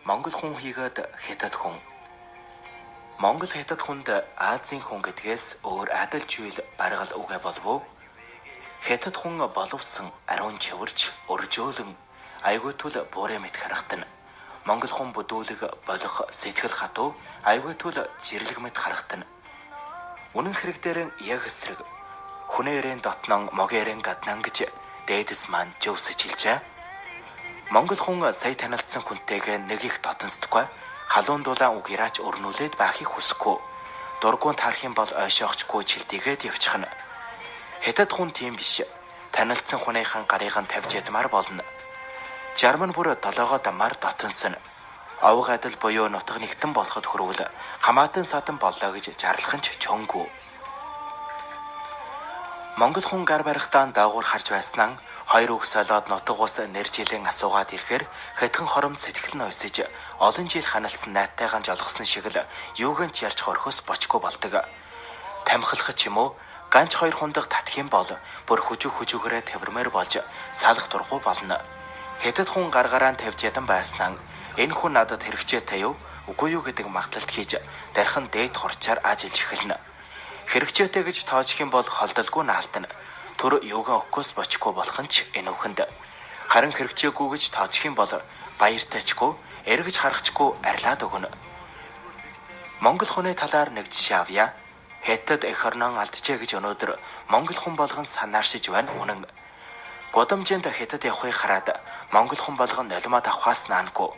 Монгол хүн хийгээд хятад хүн. Монгол хятад хүнд Азийн хүн гэдгээс өөр адил зүйл баргал үгэ болов. Хятад хүн боловсон ариун чивэрч өржөөлөн айгуйтул буурэ мэт харагдана. Монгол хүн бүдүүлэг болох сэтгэл хатуу айгуйтул жирлэг мэт харагдана. Үнэн хэрэг дээр яг эсрэг хүнээрэн дотнон могээрэн гаднан гэж дээдэс маань жөвсөж хэлжээ. Монгол хүн сая танилцсан хүнтэйгээ нэг их дотносдгүй, халуун дулаан үг ираач өрнүүлээд байхыг хүсэхгүй, дургуун тарах юм бол ойшоохчгүй чилдийгээд явчихна. Хятад хүн тийм биш. Танилцсан хүнийхэн гарыг нь тавьж ядмаар болно. Жарман бүр долоогоо дамаар дотонсон. Овг адил буюу нутаг нэгтэн болоход хүрвэл хамаатан садан боллоо гэж жарлах нь ч чөнгүү. Монгол хүн гар барихтаа доогуур харж байснаа хоёр үг солиод нутаг ус нэржилэн асуугаад ирэхээр хэтхэн хоромд сэтгэл нь өсөж олон жил ханалсан найтайгаан жолгосон шиг л юуг нь ч ярьж хорхос бочгүй болдог. Тамхилах ч юм уу ганц хоёр хундаг татах юм бол бүр хүжүүгээрээ тавирмаар болж салах дургу болно. Хятад хүн гаргараа тавьж ядан байснаа энэ хүн надад хэрэгцээ таяв үгүй юу гэдэг магталт хийж дархан дээд хорчаар ажиллаж эхэлнэ. Хэрэгцээтэй гэж тоожих юм бол холдолгүй наалтна. Түр юугаа өгөхөөс бочгүй болох нь ч энэ үхэнд. Харин хэрэгцээгүй гэж тоожих юм бол баяртайчгүй, эргэж харахчгүй арилаад өгнө. Монгол хүний талаар нэг жишээ авъя. Хятад эх орнон алдчихэ гэж өнөөдөр монгол хүн болгон санааршиж байна үнэн. Гудамжинд хятад явахыг хараад монгол хүн болгон нулимад авахаас наангүй.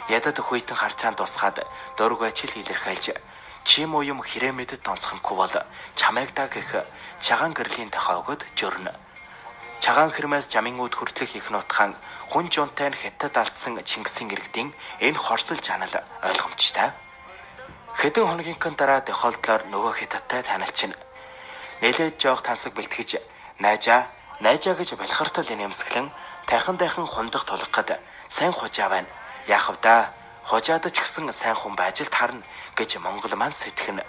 Ядад хүйтэн харцаанд тусгаад дургуйчил илэрхийлж чим уу юм хэрэмэдэд тонсхонгүй бол чамайг даа гэх чагаан гэрлийн тахаогод жөрнө. Чагаан хэрмээс жамын үүд хүртлэх их нутгаан хүн жунтай нь хятад алдсан Чингисийн иргэдийн энэ хорсол жанал ойлгомжтой. Хэдэн хоногийн дараа тохиолдлоор нөгөө хятадтай танилцна. Нэлээд жоох тансаг бэлтгэж найжаа гэж балхартал нэмсгэлэн тайхан хундах тулгад сайн хужаа байна. Яах вэ да? Хожаад ч гэсэн сайн хүн байж л тарна гэж монгол маань сэтгэнэ.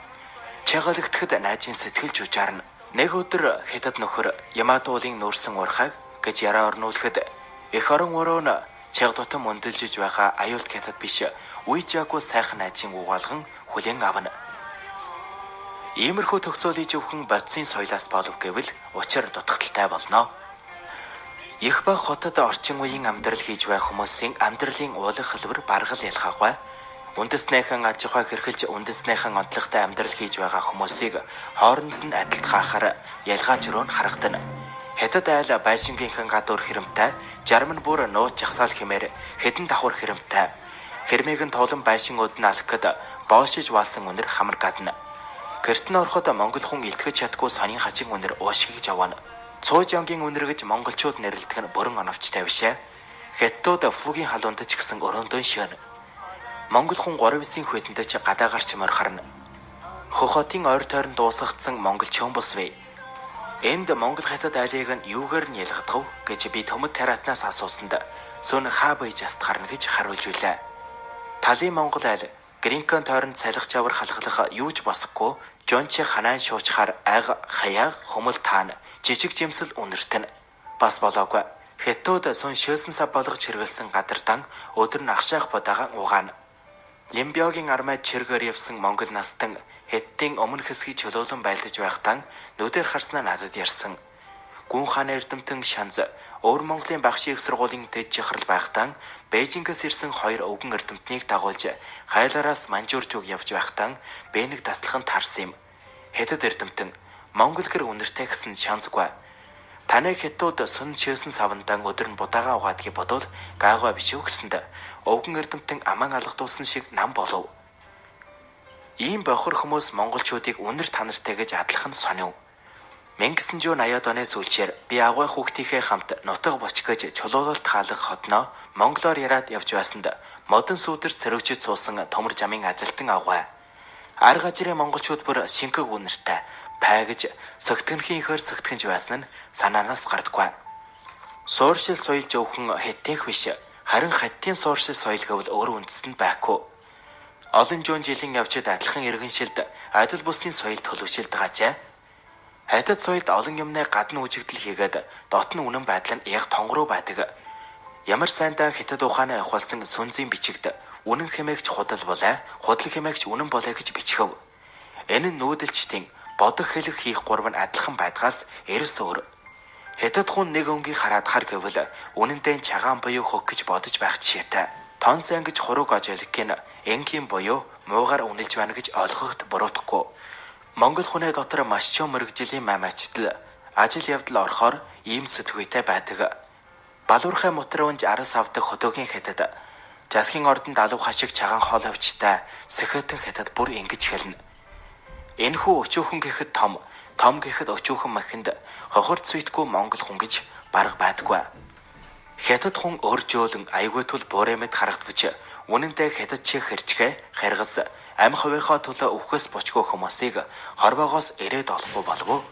Чагалэгдэхэд найжийн сэтгэл жужаарна. Нэг өдөр хятад нөхөр Яматуулын нүүрсэн урхаг гэж яраа орнуулахад эх орон өрөөн чаг дотон мөндөлжиж байгаа аюулт хятад биш үе жаагүй сайхан найжийн угаалган хүлээн авна. Иймэрхүү төгсөөлийг зөвхөн бодисын соёлоос болов гэвэл учир дутагдaltaй болно. Их баг хотод орчин үеийн амьдрал хийж байх хүмүүсийн амьдралын уулах хэлбэр баргал ялгаагүй. Үндэснийхэн аж ахуйг хэрхэлж үндэснийхэн онцлогтой амьдрал хийж байгаа хүмүүсийг хооронд нь адилтгаахаар ялгааж руу харагдана. Хятад айл байшингийнхэн гадуур хэрэмтэй, жарман бүр нууц жагсаал хэмээр хэдэн давхар хэрэмтэй. Хэрмийг нь тулан байшингууд нь алах гэд боошиж ваасан үнэр хамар гадна. Гэрт нь ороход монгол хүн илтгэж чадгүй сонин хачин үнэр уушгиж авна. Цууж ангийн үнэр гэж монголчууд нэрлэдэг нь бүрэн оновчтой бишээ. Хятадууд фугийн халуунд ч гэсэн өрөөндөө шигнэ. Монгол хүн 3-9 хүйтэндээ ч гадаагарч морхарна. Хохотын ойр тойронд дуусгагдсан монгол чөмбөс вэ. Энд монгол хятад айлыг нь юугаар нь ялгадав гэж би төмөд тариатнаас асуусанд сүн хаа бийж астгарна гэж хариулж үлээ. Талын монгол айл гринкэн тойронд салхич авар халахлах юуж босхгүй жончи ханаан шуучхаар аг хаяа хумал таана жижиг жимсэл үнэртэн бас болоогүй. Хятад сүн шөөсөн сав болгож хэрэгэлсэн гадардан өдөр нь ахшаах бодаага угаана. Лимбиогийн армайд чиргээр явсан монгол настан Хятадын өмнө хэсгийг чөлөөлөн байлдаж байхдаа нүдээр харснаа надад ярьсан. Гүн хаан эрдэмтэн Шанз өвөр Монголын багшийн их сургуулийн дэд жихрал байхдаа Бээжингээс ирсэн хоёр өвгөн эрдэмтнийг дагуулж хайлаараас манжуурж үг явж байхдаа бэнийг таслахын таарсан юм. Хятад эрдэмтэн Монгол гэр үнэртэй гэсэн Шанзгүй. Танай хятад сүн шөөсөн савндан өдөр нь будаага угаадгийг бодвол гайгүй биш үү гэсэнд өвгөн эрдэмтэн аман алгадуулсан шиг нам болов. Ийм бохор хүмүүс монголчуудыг үнэр танартай гэж адлах нь сонио. 1980-ад оны сүүлчээр би агуй хүүхдийнхээ хамт нутаг боч гэж чулуулалт хаалга хотноо монголоор яриад явж байсанд модон сүудэр цэрвчид суусан төмөр жамын ажилтан агуй. Арга ажрын монголчууд бүр шингэг үнэртэй пайгж согтгонхийнхоор согтгонж байсан нь санаанаас гардаггүй. Сууршил соёл зөвхөн хэтэнх биш, харин хаттын сууршил соёл гэвэл өөр үндэстэнд байхгүй. Олон зуун жилийн явцад адилхан иргэншилд адил бүсийн соёл төлөвшилд гажээ. Хятад соёлд олон юмны гадна үжигдэл хийгээд дотны үнэн байдал нь яг тонгороо байдаг. Ямар сайндаа хятад ухааны ахвалсан сүнзийн бичигд үнэн хэмээгч худал болоо, худал хэмээгч үнэн болоо гэж бичгэв. Энэ нь нүүдэлчдийн бодох хэлэх хийх гурав нь адилхан байдгаас эрс өөр. Хятад хүн нэг өнгийг хараад хар гэвэл үнэндээ чагаан буюу хөг гэж бодож байх жишээтэй. Тонс ангиж хурууг ажиглахын энгийн буюу муугаар үнэлж байна гэж ойлгоход буруутахгүй. Монгол хүнээ дотор маш чөм мэрэгжлийн мамаачтал ажил явдал орохоор ийм сэтгүйтэй байдаг. Балуурхай мутраунд арас авдаг хотогийн хятад засгийн ордонд алуу хашиг чагаан хоол авчтай сэхэтэн хятад бүр ингэж хэлнэ. Энэхүү өчүүхэн гэхэд том гэхэд өчүүхэн махинд хохор цвитгүй монгол хүн гэж бараг байдаггүй. Хятад хүн өржөөлөн айгуйтул буурэмэд харагдвч үнэндээ хятад чих хэрчгээ харгас амь хувийнхаа төлөө өвхөөс бочгүй хүмүүсийг хорвоогоос ирээд олохгүй болов.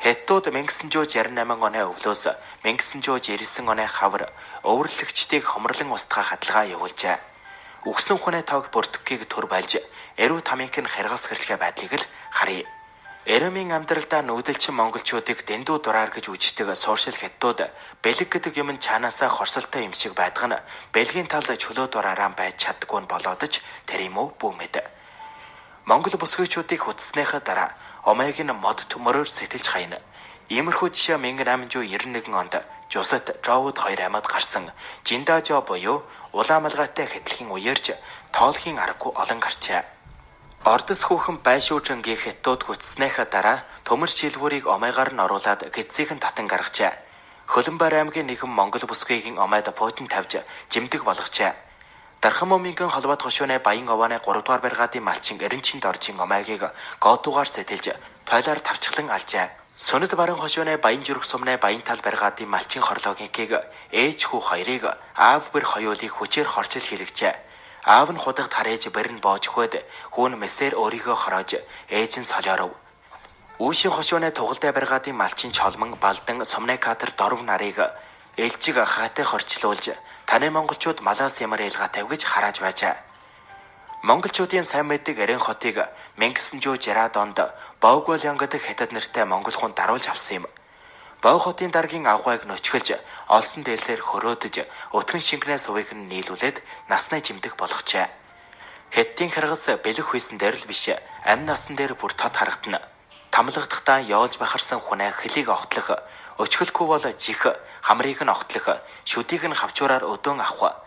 Хятадууд 1968 оны өвлөөс 1999 оны хавар өвөрлөгчдийг хомрлон устгах хадгалгаа явуулжээ. Үгсэн хүнээ тоог бүртгэхийг төр байлж эрүү таминкын харгас хэрчгээ байдлыг л харъя. Эремийн амьдралдаа нүүдэлчин монголчуудыг дэндүү дураар гэж үждэг сууршил хятадууд бэлэг гэдэг юм чанаасаа хорсолтой юм шиг байдаг нь бэлгийн тал чөлөө дураараа байж чаддгүй нь болоод ч тэр юм уу бүүмэд. Монгол бүсгүйчүүдийг хүчснийхаа дараа омайг нь мод төмөрөөр сэтэлж хайна. Иймэрхүү жишээ 1891 онд Жусат Жовуд хоёр амьд гарсан Жиндажо буюу улаамалгайтай хэтлэхийн үеэрч тоолхийн аргагүй олон гарчээ. Ордос хүүхэн байшуужангийн хятадууд хүчснээхаа дараа төмөр шилбүрийг омайгаар нь оруулаад гэцийг нь татан гаргажээ. Хөлбөмбөр аймгийн нэгэн монгол бүсгүйгийн омайд Путин тавьж жимдэг болгожээ. Дархан момингийн холбоод хошууны Баян овооны 3 дугаар бригадын малчин Эренчин доржин омайгийг гоотуугаар сэтэлж тойлоор тарчглан алжээ. Сүнэд баран хошууны Баян зүрх сумны Баян тал бригадын малчин хорлогингийг ээж хүү хоёрыг аав бүр хоёулыг хүчээр хорчил хийлгэжээ. Аав нь худагт харээж барин боож өгөөд хүүн месээр өөрийгөө хороож ээж нь солиоров. Үүшийн хошууны тугалтай бригадын малчин чолмон балдан сумны кадр дорв нарыг ээлжиг хаатай хорчлуулж таны монголчууд малаас ямар ялгаа тавьж харааж байжээ. Монголчуудын сайн мэддэг Эрен хотыг 1960-аад онд Боогволян гэдэг хятад нэртэй монгол хүн даруулж авсан юм. Боог хотын даргийн авгайг нөчгөлж олсон дээлсээр хөрөөдөж өтгөн шингэнэ сувыг нь нийлүүлээд насны жимдэг болгочээ. Хятадын харгас бэлэг хүйсэн дээр л биш амь насан дээр бүр тод харагдана. Тамлагдахдаа явж бахарсан хүнээ хөлийг огтлох, өчгөлгүй бол жих хамрыг нь огтлох, шүдийг нь хавчуураар өдөөн авах.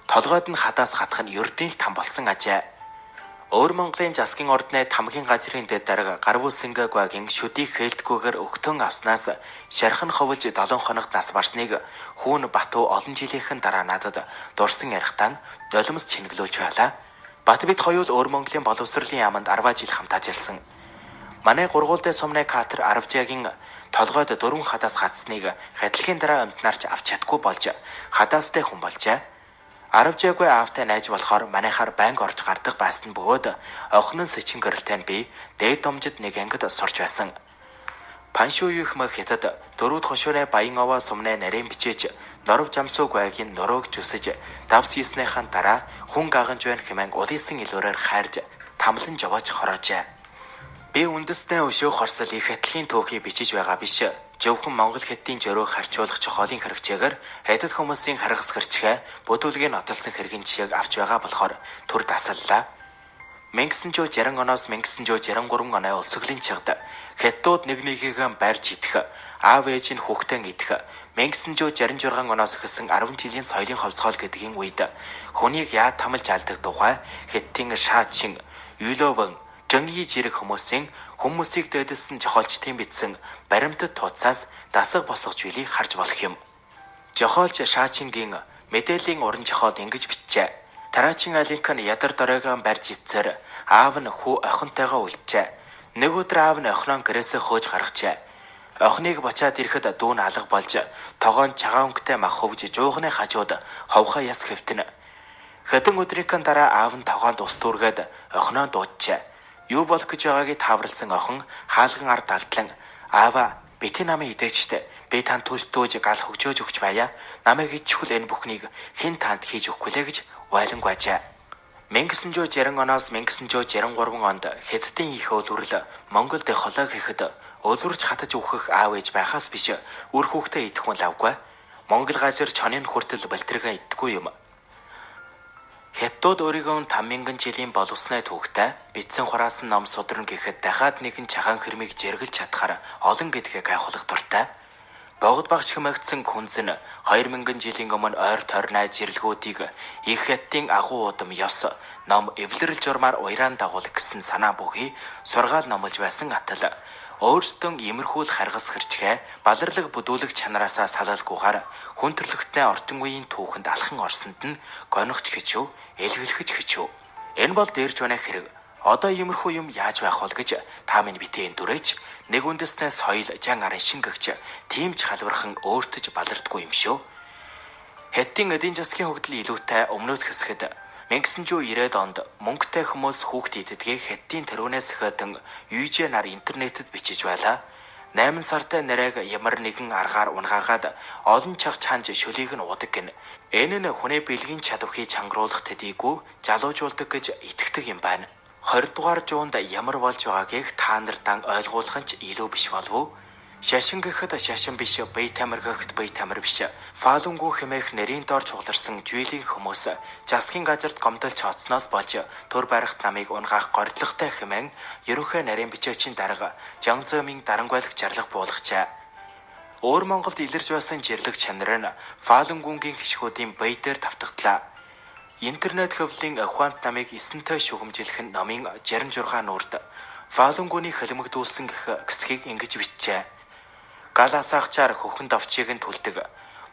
Толгойд нь хадаас хатах нь ердийн л там болсон ажээ. Өөр Монголын засгийн ордны тамгийн газрын дэд дарга гарвуу Сингагвагийн шүдийг хээлтгүйгээр өгтөн авснаас шархан ховлж 7 хоногт нас барсныг хүүн Батуу олон жилийнхэн дараа надад дурсан ярихтан долимс чингэлүүлж байлаа. Батбит хоёул өөр Монголын боловсролын яамд 10 жил хамт ажилласан. Манай гургуултай сумны катер Арвжагийн толгойд 4 хадаас хатсныг хадлагын дараа амтнаарч авч чадгүй болж хадаастай хүн болжээ. Арвжаагүй аавтай найз болохоор манайхаар банк орж гардаг байсан бөгөөд охин нь сэчин гэрэлтэй нь би дээд домжид нэг ангид сурч байсан. Паншуу их мах хятад дөрүүд хошууны Баян овоо сумны нарийн бичээч норов жамсууг байгийн нурууг зүсэж давс хийснийхэн дараа хүн гаганж байна хэмээн улисан илүүрээр хайрж тамлан жаваач хороожээ. Би үндэсний өшөө хорсол их хэтлэгийн түүхийг бичиж байгаа биш. Зөвхөн Монгол хятадын жөрөө харьцуулах чухалын хэрэгцээгээр хятад хүмүүсийн харгас хэрчгээ бүдүүлгийг нотолсон хэргийн жишээг авч байгаа болохоор түр дасаллаа. 1960 оноос 1963 оны улсөглөлийн чигт хятадууд нэг нэгийгээ барьж идэх, аав ээж нь хүүхдэн идэх, 1966 оноос эхэлсэн 10 жилийн соёлын ховсгоол гэдгийн үед хүнийг яа тамалж алдаг тухай хятадын Шаачин, Юловэн Жонги жирэг хүмүүсийг дэдэлсэн жохолчдын бичсэн баримтат тууцаас дасаг босгож билийг харж болох юм. Жохолч Шаачингийн мэдээллийн уран жохоод ингэж бичжээ. Тараачин алинк нь ядар доройгоо барьж идсээр аав нь хүү охинтойгоо үлджээ. Нэг өдөр аав нь охиноо гэрээсээ хөөж гаргажээ. Охиныг бачаад ирэхэд дүү нь алга болж тогоон цагаан өнгөтэй мах хөвж жуухны хажууд ховхоо яс хэвтэнэ. Хэдэн өдрийн дараа аав нь тогоонд ус дүүргээд охиноо дууджээ. Юу болох гэж байгааг тааварлсан охин хаалган ард алдлан аава бити намын идэгчтэй би танд түлтөөж гал хөгжөөж өгч байя. Намайг ичхүүл энэ бүхнийг хэн танд хийж өгөхүлээ гэж вайлан гуйжээ. 1960 оноос 1963 онд хятадын их өлөрл Монголд холоо гэхэд өлөрж хатаж өгөх аав ээж байхаас биш үр хүүхдээ идэх хүн лавгүй. Монгол газар чонын хүртэл бэлтрэгээ иддэггүй юм. Хятадууд өөрийгөө 5,000 жилийн боловсны түүхтэй бичсэн хураасан ном судран гэхэд дахиад нэгэн чагаан хэрмийг жиргэлж чадхаар олон гэдгээ гайхуулах дуртай. Богд багш хэмээгдсэн күнз нь 2000 жилийн өмнө ойр тойрны жирлгүүдийг их хятадын агуу удам ёс ном эвлэрэл журмаар уяраан дагуул гэсэн санаа бүхий сургаал номлож байсан атал. Өөрсдөн имерхүүл харгас хэрчгээ баларлаг бүдүүлэг чанараасаа салалгүйгээр хүн төрлөختний ортон үеийн түүхэнд алхан орсонд нь гонигч хичүү, элгэлхэж хичүү. Энэ бол дээрж байна хэрэг. Одоо имерхүү юм яаж байх вэ гэж та минь битээ дүрэж нэг үндэснээ соёл жан арын шингэгч тийм ч халбархан өөртөж балардгүй юм шүү. Хятадын эдийн засгийн хөгжил илүүтэй өмнөд хэсгэд 1990-ад онд мөнгөтэй хүмүүс хүүхд идэгдгийг Хятадын тэрүүнээс ихэтэн UJ нар интернетэд бичиж байлаа. 8 сартай нарайг ямар нэгэн аргаар унгаагаад олон чаг чанж шөлийг нь удаг гин. Энэ нь хүнээ бэлгийн чадварыг чангруулах төдийгүй залуужуулдаг гэж итгэдэг юм байна. 20 дугаар зуунд ямар болж байгаагийг та нартай ойлгуулах нь ч илүү биш болов уу? Шашин гэхэд шашин биш, бие тамир гэхэд бие тамир биш. Фалунгу хэмээх нэрийн доор чууларсан жүйлийн хүмүүс засгийн газарт гомдол цооцсноос болж төр барихт намыг унгаах гордлоготой хэмээн ерөнхий нарийн бичээчийн дарга Жангзомын дарангуйлах жарлаг буулгачаа. Өөр Монголд илэрж байсан жирлэг чанар нь Фалунгунгийн хишгүүдийн бие дээр давтагдлаа. Интернет хөвлийн ухаант намыг эсэнтэй шугамжилэх нь номын 66 нүрд Фалунгуны хэлмэгдүүлсэн гэсгийг ингэж бичжээ. Гал асаагчаар хөхөнд овчийг нь түлдэг.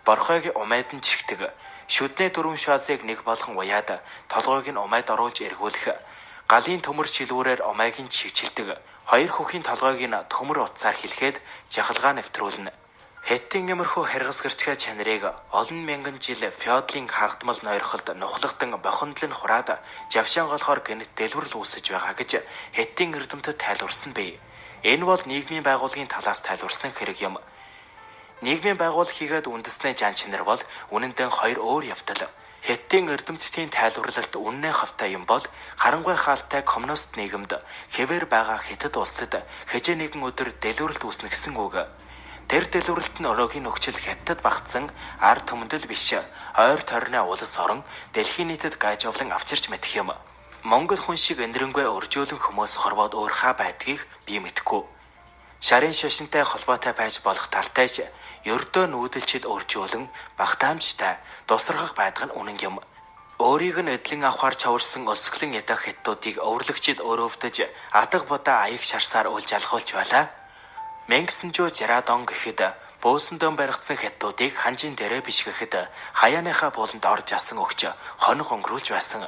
Борхойг умайд нь чихдэг. Шүдний дөрвөн шаазыг нэг болгон уяад толгойг нь умайд оруулж эргүүлэх. Галын төмөр шилүүрээр умайг нь чигчилдэг. Хоёр хөхийн толгойг нь төмөр утсаар хилгээд жахалгаа нэвтрүүлнэ. Хятадын имерхүү харгас гэрчгээ чанарыг олон мянган жил феодалын хаагдмал нойрхолд нухлагдан бохондлон хураад жавшаан голохоор гэнэт дэлбэрэл үүсэж байгаа гэж Хятадын эрдэмтэд тайлбарсан бий. Энэ бол нийгмийн байгууллагын талаас тайлбарсан хэрэг юм. Нийгмийн байгууллага хийгээд үндэснээ жан чанар бол үнэндээ хоёр өөр явдал. Хятадын эрдэмтдийн тайлбарлалт үнэнээ хавтай юм бол харангуй хаалттай коммунист нийгэмд хэвээр байгаа Хятад улсад хэжээ нэгэн өдөр дэлгүрэлт үүснэ гэсэн үг. Тэр дэлгүрэлт нь өнөөгийн нөхцөлд Хятадд багтсан ард түмэндэл биш, ойр тойрны улс орон дэлхийн нийтэд гайжовлон авчирч мэдэх юм. Монгол хүн шиг энэрэнгүй өржөөлөн хүмүүс хорвоод уурхаа байдгийг би мэдэхгүй. Шарын шашинтай холбоотой байж болох талтай ч ердөө нүүдэлчид өржөөлөн багтаамжтай тусрахах байдаг нь үнэн юм. Өөрийг нь эдлэн авахар чаварсан өсгөлэн ядах хятадуудыг өвөрлөгчид өрөвдөж адаг будаа аяг шарсаар үл жалхуулж байлаа. 1960-ад он гэхэд бөөсөндөө баригдсан хятадуудыг ханжин дээрээ биш гэхэд хаяаныхаа бууланд орж асан өгч хоног өнгөрүүлж байсан.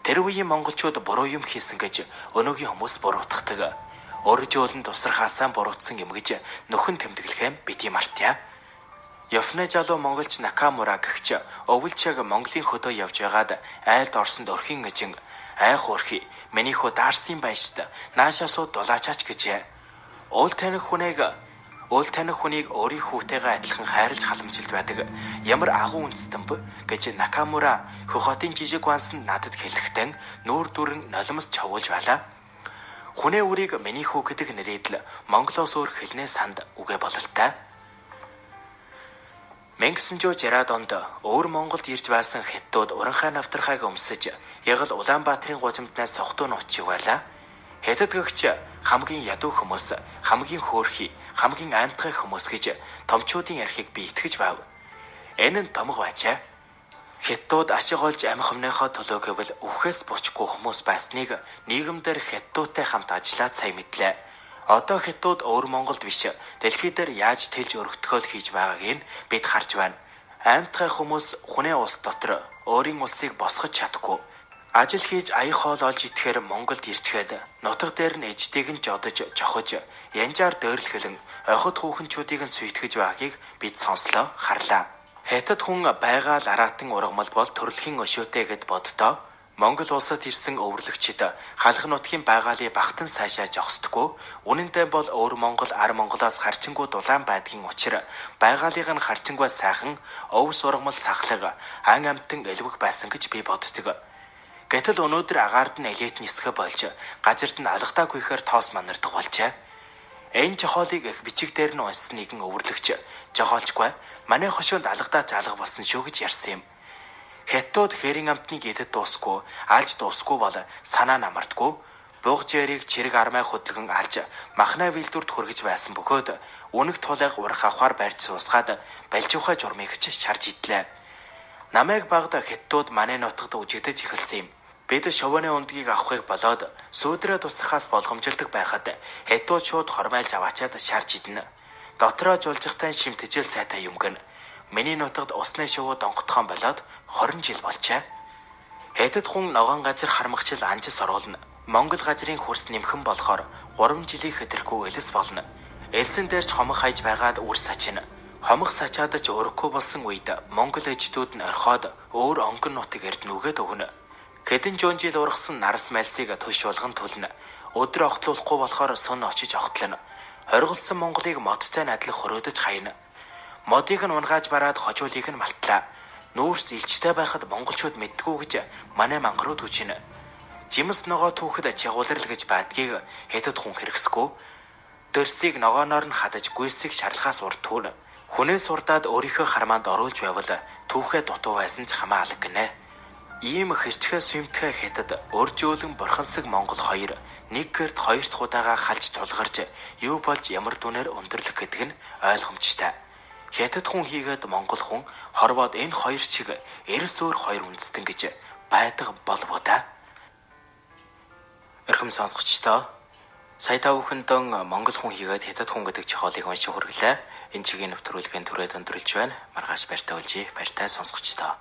Тэр үеийн монголчууд буруу юм хийсэн гэж өнөөгийн хүмүүс буруутгадаг. Өржөөлөн тусрахаасаа буруутсан юм гэж нөхөн тэмдэглэхээ бити мартя. Яфна жалуу монголч Накамура гэгч өвөлчээг Монголын хөдөө явж байгаад айлд орсонд өрхийн эжин айх өрхи миний хөө даарсан байшд наашаасуу дулаачаач гэжээ. Уул таних хүнийг өөрийн хүүтэйгээ адилхан хайрлаж халамжилт байдаг. Ямар агуу үндэстэн бэ гэж Накамура хөхотын жижиг вансан надад хэлэхдээ нүүр дүрэн нулимс чавуулж байлаа. Хүнээ үрийг миний хүү гэдэг нэрээр л Монголоос өөр хэлнээ санд үгээ бололтой. 1960-ад онд өөр Монголд ирж байсан хятадууд уранхай навтрахайг өмсөж ягл Улаанбаатарын гудамднаас сохтуу нуучиг байлаа. Хятад гэгч хамгийн ядуу хүмүүс, хамгийн хөөрхий, хамгийн аймтгай хүмүүс гэж томчуудын ярихыг би итгэж байв. Энэ нь томог байчаа. Хятадууд ашиг олж амх өмнөхөө төлөө гэвэл үхээс бучгүй хүмүүс байсныг нийгэмдэр хятадуудтай хамт ажиллаад сайн мэдлээ. Одоо хятадууд өөр Монголд биш, дэлхий дээр яаж тэлж өргөтгөөл хийж байгааг нь бид харж байна. Аймтгай хүмүүс хүнээ улс дотор өөрийн улсыг босгож чадахгүй. Ажил хийж аяг хоол олж идэхээр Монголд ирчгээд нутаг дээр нь ээжтэйг нь жодож, жохож, янжаар дөөрлөхөлн ойхот хүүхэнчүүдийг нь сүйтгэж байгаагийг бид сонслоо, харлаа. Хятад хүн байгаал араатан ургамал бол төрөлхийн өшөөтэй гэд боддоо. Монгол улсад ирсэн өвөрлөгчид халах нутгийн байгаалыг багтан сайшаа жогсдоггүй. Үнэндээ бол өөр Монгол ар Монголоос харчингуу дулаан байдгийн учир байгаалыг нь харчингуй сайхан өвс ургамал сахлаг ан амтан элвэг байсан гэж би боддог. Гэтэл өнөөдөр агаард нь элит нисгэ болж газарт нь алгадаагүйхээр тоос манардаг болжээ. Энэ жохоолыг их бичиг дээр нь унссан нэгэн өвөрлөгч жохоолчгүй манай хошуунд алгадаа залга болсон шүү гэж ярьсан юм. Хятадууд хэрийн амтныг идэд дуусгүй, алж дуусгүй бол санаа намардгүй. Буг жирийг чирэг армай хөдөлгөн алж махнаа вилдүрт хүргэж байсан бөгөөд үнэг тулайг урах авахар барьж суусгаад балжуухай журмыг шарж идлээ. Намайг багд хятадууд манай нутагт үжигдэж эхэлсэн юм. Бид шовооны ундгийг авахыг болоод сүүдрээ тусахаас болгомжилдог байхад хятадууд шууд хормайлж аваачаад шарж иднэ. Дотроо жулжихтай шимтжил сайтай юмгэн. Миний нутагт усны шувуу донготхон болоод 20 жил болжээ. Хятад хүн ногоон газар хармагчил анжис оруулна. Монгол газрын хөрс нэмхэн болохоор 3 жилийн хэтэрхүү элэс болно. Элсэн дээрч хомох хайж байгаад үр сачина. Хомох сачаад ч өрөхгүй болсон үед Монгол ээждүүд нь орхиод өөр онгон нутаг эрднүүгээд өгнө. Хэдэн зуун жил ургасан нарас мальсыг төш болгон түлнэ. Өдөр огтлуулахгүй болохоор сон очиж огтлно. Хоригдсан Монголыг модтой надлах хөрөөдөж хайна. Модыг нь унгааж бараад хожуулыг нь малтлаа. Нүүрс илчтэй байхад монголчууд мэддгүү гэж манай мангар руу түжинэ. Жимс ногоо түүхэд чагуулрал гэж баадгийг хятад хүн хэрэгсэхгүй. Дөрсийг ногооноор нь хадаж гүйсийг шарлахаас урд түүн. Хүнээс урдаад өөрийнхөө хармаанд оруулж байвал түүхээ дутуу байсан ч хамаалаг гинэ. Ийм хэрчгээ сүмтгэ хятад өржөөлөн бурхансаг Монгол хоёр нэг гэрт хоёр дахь удаага халж тулгарч юу болж ямар дүнээр өндөрлөх гэдэг нь ойлгомжтой. Хятад хүн хийгээд Монгол хүн хорвоод энэ хоёр чиг эрс өөр хоёр үндэстэн гэж байдаг болов да. Эрхэм сонсогчдоо, сая та бүхэндээ Монгол хүн хийгээд Хятад хүн гэдэг чухлыг уншиж хүргэлээ. Энэ чигийн нэвтрүүлгийн түрээд өндөрлж байна. Маргааш баяртай үлжий. Баяртай сонсогчдоо.